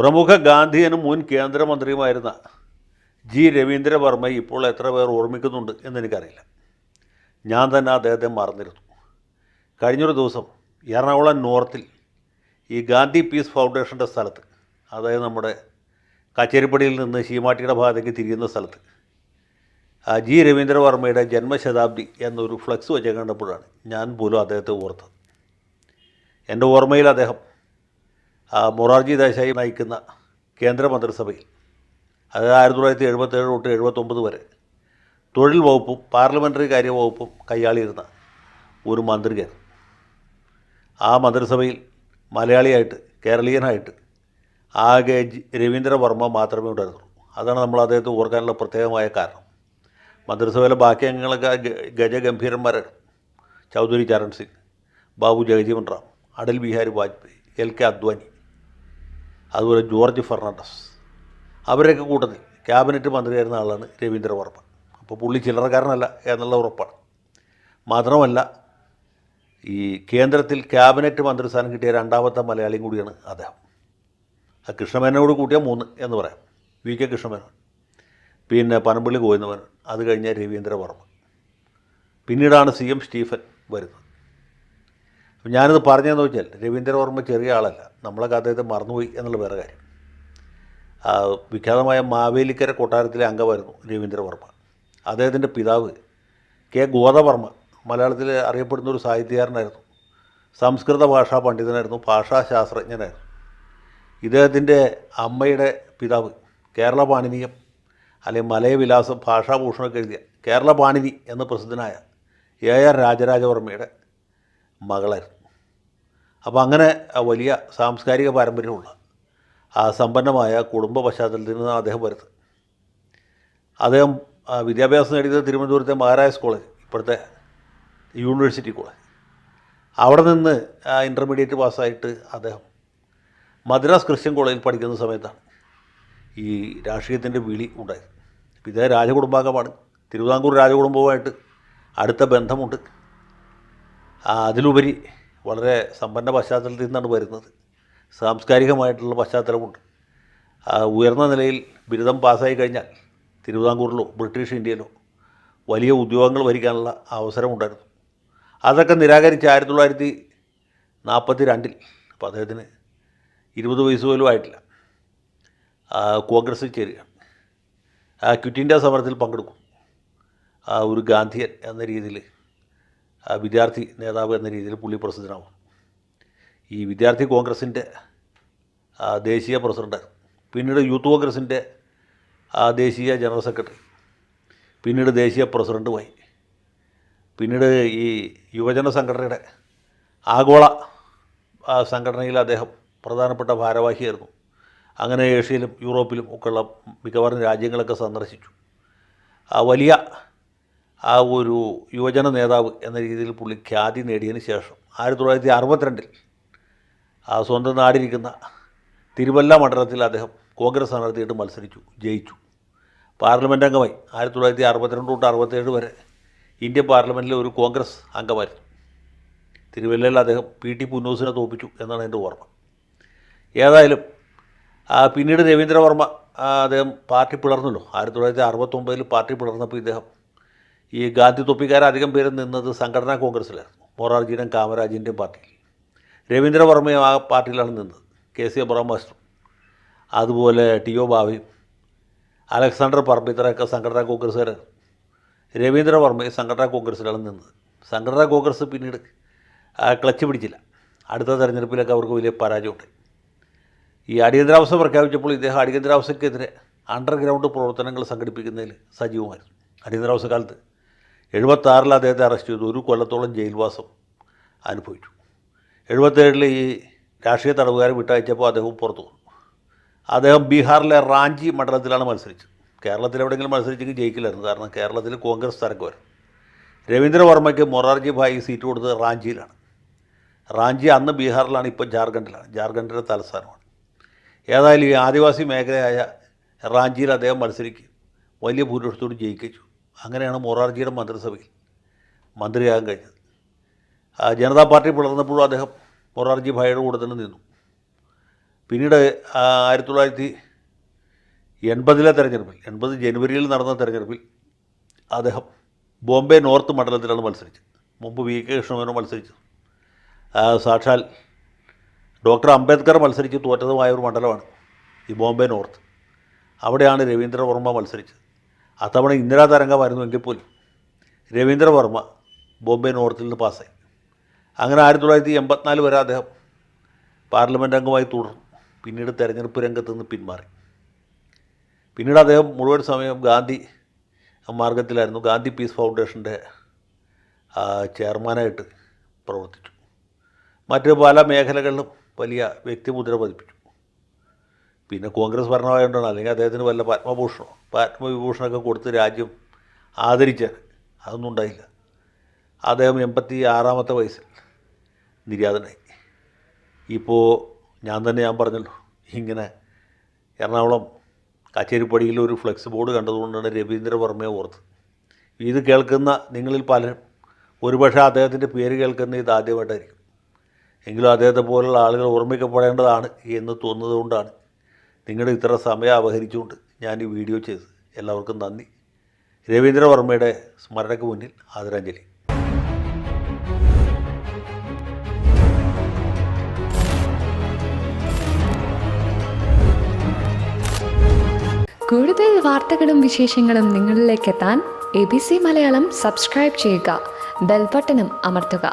പ്രമുഖ ഗാന്ധിയനും മുൻ കേന്ദ്രമന്ത്രിയുമായിരുന്ന ജി രവീന്ദ്രവർമ്മയെ ഇപ്പോൾ എത്ര പേർ ഓർമ്മിക്കുന്നുണ്ട് എന്നെനിക്കറിയില്ല. ഞാൻ തന്നെ അദ്ദേഹത്തെ മറന്നിരുന്നു. കഴിഞ്ഞൊരു ദിവസം എറണാകുളം നോർത്തിൽ ഈ ഗാന്ധി പീസ് ഫൗണ്ടേഷൻ്റെ സ്ഥലത്ത്, അതായത് നമ്മുടെ കച്ചേരിപ്പടിയിൽ നിന്ന് ശീമാട്ടിയുടെ ഭാഗത്തേക്ക് തിരിയുന്ന സ്ഥലത്ത്, ജി രവീന്ദ്രവർമ്മയുടെ ജന്മശതാബ്ദി എന്നൊരു ഫ്ലക്സ് വെച്ച് കണ്ടപ്പോഴാണ് ഞാൻ പോലും അദ്ദേഹത്തെ ഓർത്തത്. എൻ്റെ ഓർമ്മയിൽ അദ്ദേഹം മൊറാർജി ദേശായി നയിക്കുന്ന കേന്ദ്രമന്ത്രിസഭയിൽ, അത് 1977 തൊട്ട് 79 വരെ തൊഴിൽ വകുപ്പും പാർലമെൻ്ററി കാര്യ വകുപ്പും കൈയാളിയിരുന്ന ഒരു മന്ത്രിയായിരുന്നു. ആ മന്ത്രിസഭയിൽ മലയാളിയായിട്ട്, കേരളീയനായിട്ട് ആകെ രവീന്ദ്രവർമ്മ മാത്രമേ ഉണ്ടായിരുന്നുള്ളൂ. അതാണ് നമ്മൾ അദ്ദേഹത്തെ ഓർക്കാനുള്ള പ്രത്യേകമായ കാരണം. മന്ത്രിസഭയിലെ ബാക്കി അംഗങ്ങളൊക്കെ ഗജഗംഭീരന്മാരായിരുന്നു. ചൗധരി ചരൺ സിംഗ്, ബാബു ജഗജീവൻ റാം, അടൽ ബിഹാരി വാജ്പേയി, LK അദ്വാനി, അതുപോലെ ജോർജ് ഫെർണാണ്ടസ്, അവരുടെയൊക്കെ കൂട്ടത്തിൽ ക്യാബിനറ്റ് മന്ത്രിയായിരുന്ന ആളാണ് രവീന്ദ്രവർമ്മ. അപ്പോൾ പുള്ളി ചില്ലറക്കാരനല്ല എന്നുള്ള ഉറപ്പാണ്. മാത്രമല്ല, ഈ കേന്ദ്രത്തിൽ ക്യാബിനറ്റ് മന്ത്രിസ്ഥാനം കിട്ടിയ രണ്ടാമത്തെ മലയാളിയും കൂടിയാണ് അദ്ദേഹം. കൃഷ്ണമേനോട് കൂട്ടിയ 3 എന്ന് പറയാം. VK കൃഷ്ണമേനോൻ, പിന്നെ പനമ്പള്ളി ഗോവിന്ദമേനോൻ, അത് കഴിഞ്ഞ രവീന്ദ്രവർമ്മ, പിന്നീടാണ് CM സ്റ്റീഫൻ വരുന്നത്. അപ്പം ഞാനിത് പറഞ്ഞതെന്ന് വെച്ചാൽ, രവീന്ദ്രവർമ്മ ചെറിയ ആളല്ല, നമ്മളൊക്കെ അദ്ദേഹത്തെ മറന്നുപോയി എന്നുള്ള വേറെ കാര്യം. വിഖ്യാതമായ മാവേലിക്കര കൊട്ടാരത്തിലെ അംഗമായിരുന്നു രവീന്ദ്രവർമ്മ. അദ്ദേഹത്തിൻ്റെ പിതാവ് K ഗോദവർമ്മ മലയാളത്തിൽ അറിയപ്പെടുന്ന ഒരു സാഹിത്യകാരനായിരുന്നു. സംസ്കൃത ഭാഷാ പണ്ഡിതനായിരുന്നു, ഭാഷാശാസ്ത്രജ്ഞനായിരുന്നു. ഇദ്ദേഹത്തിൻ്റെ അമ്മയുടെ പിതാവ് കേരള പാണിനിയം അല്ലെങ്കിൽ മലയവിലാസം ഭാഷാഭൂഷണമൊക്കെ എഴുതിയ കേരള പാണിനി എന്ന് പ്രസിദ്ധനായ AR രാജരാജവർമ്മയുടെ മകളായിരുന്നു. അപ്പോൾ അങ്ങനെ വലിയ സാംസ്കാരിക പാരമ്പര്യമുള്ള സമ്പന്നമായ കുടുംബ പശ്ചാത്തലത്തിൽ നിന്നാണ് അദ്ദേഹം വരുന്നത്. അദ്ദേഹം വിദ്യാഭ്യാസം നേടിയത് തിരുവനന്തപുരത്തെ മഹാരാജാസ് കോളേജ്, ഇപ്പോഴത്തെ യൂണിവേഴ്സിറ്റി കോളേജ്. അവിടെ നിന്ന് ഇൻ്റർമീഡിയറ്റ് പാസ്സായിട്ട് അദ്ദേഹം മദ്രാസ് ക്രിസ്ത്യൻ കോളേജിൽ പഠിക്കുന്ന സമയത്താണ് ഈ രാഷ്ട്രീയത്തിൻ്റെ വിളി ഉണ്ടായത്. ഇദ്ദേഹം രാജകുടുംബാംഗമാണ്. തിരുവിതാംകൂർ രാജകുടുംബവുമായിട്ട് അടുത്ത ബന്ധമുണ്ട്. അതിലുപരി വളരെ സമ്പന്ന പശ്ചാത്തലത്തിൽ നിന്നാണ് വരുന്നത്. സാംസ്കാരികമായിട്ടുള്ള പശ്ചാത്തലമുണ്ട്. ഉയർന്ന നിലയിൽ ബിരുദം പാസ്സായി കഴിഞ്ഞാൽ തിരുവിതാംകൂറിലോ ബ്രിട്ടീഷ് ഇന്ത്യയിലോ വലിയ ഉദ്യോഗങ്ങൾ ഭരിക്കാനുള്ള അവസരമുണ്ടായിരുന്നു. അതൊക്കെ നിരാകരിച്ച് 1942 അപ്പോൾ അദ്ദേഹത്തിന് 20 വയസ്സ് പോലും ആയിട്ടില്ല, കോൺഗ്രസ്സിൽ ചേരുകയാണ്. ക്വിറ്റ് ഇന്ത്യ സമരത്തിൽ പങ്കെടുക്കും. ഒരു ഗാന്ധിയൻ എന്ന രീതിയിൽ, വിദ്യാർത്ഥി നേതാവ് എന്ന രീതിയിൽ പുള്ളി പ്രസിദ്ധനാവും. ഈ വിദ്യാർത്ഥി കോൺഗ്രസിൻ്റെ ദേശീയ പ്രസിഡൻ്റായിരുന്നു. പിന്നീട് യൂത്ത് കോൺഗ്രസിൻ്റെ ദേശീയ ജനറൽ സെക്രട്ടറി, പിന്നീട് ദേശീയ പ്രസിഡൻറ്റുമായി. പിന്നീട് ഈ യുവജന സംഘടനയുടെ ആഗോള സംഘടനയിൽ അദ്ദേഹം പ്രധാനപ്പെട്ട ഭാരവാഹിയായിരുന്നു. അങ്ങനെ ഏഷ്യയിലും യൂറോപ്പിലും ഒക്കെയുള്ള മിക്കവാറും രാജ്യങ്ങളൊക്കെ സന്ദർശിച്ചു. വലിയ ഒരു യുവജന നേതാവ് എന്ന രീതിയിൽ പുള്ളി ഖ്യാതി നേടിയതിന് ശേഷം 1962 സ്വന്തം നാടിരിക്കുന്ന തിരുവല്ല മണ്ഡലത്തിൽ അദ്ദേഹം കോൺഗ്രസ് സ്ഥാനാർത്ഥിയായിട്ട് മത്സരിച്ചു, ജയിച്ചു. പാർലമെൻറ്റ് അംഗമായി 1962 തൊട്ട് 67 വരെ ഇന്ത്യൻ പാർലമെൻറ്റിലെ ഒരു കോൺഗ്രസ് അംഗമായിരുന്നു. തിരുവല്ലയിൽ അദ്ദേഹം PT പുന്നൂസിനെ തോൽപ്പിച്ചു എന്നാണ് എൻ്റെ ഓർമ്മ. ഏതായാലും പിന്നീട് രവീന്ദ്രവർമ്മ അദ്ദേഹം പാർട്ടി പിളർന്നല്ലോ. 1969 പാർട്ടി പിളർന്നപ്പോൾ ഇദ്ദേഹം ഈ ഗാന്ധി തൊപ്പിക്കാരധികം പേര് നിന്നത് സംഘടനാ കോൺഗ്രസ്സിലായിരുന്നു, മൊറാർജിയുടെയും കാമരാജിൻ്റെയും പാർട്ടിയിൽ. രവീന്ദ്രവർമ്മയും ആ പാർട്ടിയിലാണ് നിന്നത്. KC അബ്രഹാം മാസ്റ്ററും അതുപോലെ TO ഭാവയും അലക്സാണ്ടർ പറമ്പിത്തറയൊക്കെ സംഘടനാ കോൺഗ്രസ്സുകാരായിരുന്നു. രവീന്ദ്രവർമ്മയും സംഘടനാ കോൺഗ്രസ്സിലാണ് നിന്നത്. സംഘടനാ കോൺഗ്രസ് പിന്നീട് ക്ലച്ച് പിടിച്ചില്ല. അടുത്ത തെരഞ്ഞെടുപ്പിലൊക്കെ അവർക്ക് വലിയ പരാജയമുണ്ട്. ഈ അടിയന്തരാവസ്ഥ പ്രഖ്യാപിച്ചപ്പോൾ ഇദ്ദേഹം അടിയന്തരാവസ്ഥയ്ക്കെതിരെ അണ്ടർഗ്രൗണ്ട് പ്രവർത്തനങ്ങൾ സംഘടിപ്പിക്കുന്നതിൽ സജീവമായിരുന്നു. അടിയന്തരാവസ്ഥ കാലത്ത് 76 അദ്ദേഹത്തെ അറസ്റ്റ് ചെയ്തു. 1 കൊല്ലത്തോളം ജയിൽവാസം അനുഭവിച്ചു. 77 ഈ രാഷ്ട്രീയ തടവുകാരെ വിട്ടയച്ചപ്പോൾ അദ്ദേഹം പുറത്തു വന്നു. അദ്ദേഹം ബീഹാറിലെ റാഞ്ചി മണ്ഡലത്തിലാണ് മത്സരിച്ചത്. കേരളത്തിൽ എവിടെയെങ്കിലും മത്സരിച്ചെങ്കിൽ ജയിക്കില്ലായിരുന്നു, കാരണം കേരളത്തിൽ കോൺഗ്രസ് തരംഗമായിരുന്നു. രവീന്ദ്രവർമ്മയ്ക്ക് മൊറാർജി ഭായി സീറ്റ് കൊടുത്തത് റാഞ്ചിയിലാണ്. റാഞ്ചി അന്ന് ബീഹാറിലാണ്, ഇപ്പോൾ ജാർഖണ്ഡിലാണ്. ജാർഖണ്ഡിൻ്റെ തലസ്ഥാനമാണ്. ഏതായാലും ഈ ആദിവാസി മേഖലയായ റാഞ്ചിയിൽ അദ്ദേഹം മത്സരിക്കുകയും വലിയ ഭൂരിപക്ഷത്തോട് ജയിക്കിച്ചു. അങ്ങനെയാണ് മൊറാർജിയുടെ മന്ത്രിസഭയിൽ മന്ത്രിയാകാൻ കഴിഞ്ഞത്. ജനതാ പാർട്ടി പിളർന്നപ്പോഴും അദ്ദേഹം മൊറാർജി ഭായിയുടെ കൂടെ തന്നെ നിന്നു. പിന്നീട് 1980 തെരഞ്ഞെടുപ്പിൽ 80 ജനുവരിയിൽ നടന്ന തെരഞ്ഞെടുപ്പിൽ അദ്ദേഹം ബോംബെ നോർത്ത് മണ്ഡലത്തിലാണ് മത്സരിച്ചത്. മുമ്പ് വി കെ കൃഷ്ണമേനോൻ മത്സരിച്ചു. സാക്ഷാൽ ഡോക്ടർ അംബേദ്കർ മത്സരിച്ച് തോറ്റതുമായ ഒരു മണ്ഡലമാണ് ഈ ബോംബെ നോർത്ത്. അവിടെയാണ് രവീന്ദ്രവർമ്മ മത്സരിച്ചത്. അത്തവണ ഇന്ദിരാ തരംഗമായിരുന്നു എങ്കിൽ പോലും രവീന്ദ്രവർമ്മ ബോംബെ നോർത്തിൽ നിന്ന് പാസ്സായി. അങ്ങനെ 1984 വരെ അദ്ദേഹം പാർലമെൻറ്റ് അംഗമായി തുടർന്നു. പിന്നീട് തെരഞ്ഞെടുപ്പ് രംഗത്ത് നിന്ന് പിന്മാറി. പിന്നീട് അദ്ദേഹം മുഴുവൻ സമയം ഗാന്ധി മാർഗത്തിലായിരുന്നു. ഗാന്ധി പീസ് ഫൗണ്ടേഷൻ്റെ ചെയർമാനായിട്ട് പ്രവർത്തിച്ചു. മറ്റ് പല മേഖലകളിലും വലിയ വ്യക്തിമുദ്ര പതിപ്പിച്ചു. പിന്നെ കോൺഗ്രസ് ഭരണമായതുകൊണ്ടാണ്, അല്ലെങ്കിൽ അദ്ദേഹത്തിന് വല്ല പത്മവിഭൂഷണമൊക്കെ കൊടുത്ത് രാജ്യം ആദരിച്ചാൽ അതൊന്നും ഉണ്ടായില്ല. അദ്ദേഹം 86-ാമത്തെ വയസ്സിൽ നിര്യാതനായി. ഇപ്പോൾ ഞാൻ പറഞ്ഞല്ലോ, ഇങ്ങനെ എറണാകുളം കച്ചേരിപ്പടിയിൽ ഒരു ഫ്ലെക്സ് ബോർഡ് കണ്ടതുകൊണ്ടാണ് രവീന്ദ്രവർമ്മയെ ഓർത്ത്. ഇത് കേൾക്കുന്ന നിങ്ങളിൽ പലരും ഒരുപക്ഷെ അദ്ദേഹത്തിൻ്റെ പേര് കേൾക്കുന്ന ഇത് ആദ്യമായിട്ടായിരിക്കും. എങ്കിലും അദ്ദേഹത്തെ പോലുള്ള ആളുകൾ ഓർമ്മിക്കപ്പെടേണ്ടതാണ് എന്ന് തോന്നുന്നതുകൊണ്ടാണ് നിങ്ങളുടെ ഇത്ര സമയം അപഹരിച്ചുകൊണ്ട് ഞാൻ ഈ വീഡിയോ ചെയ്തത്. എല്ലാവർക്കും നന്ദി. രവീന്ദ്രവർമ്മയുടെ സ്മരണയ്ക്ക് മുന്നിൽ ആദരാഞ്ജലി. കൂടുതൽ വാർത്തകളും വിശേഷങ്ങളും നിങ്ങളിലേക്ക് എത്താൻ ABC മലയാളം സബ്സ്ക്രൈബ് ചെയ്യുക, ബെൽ ബട്ടണും അമർത്തുക.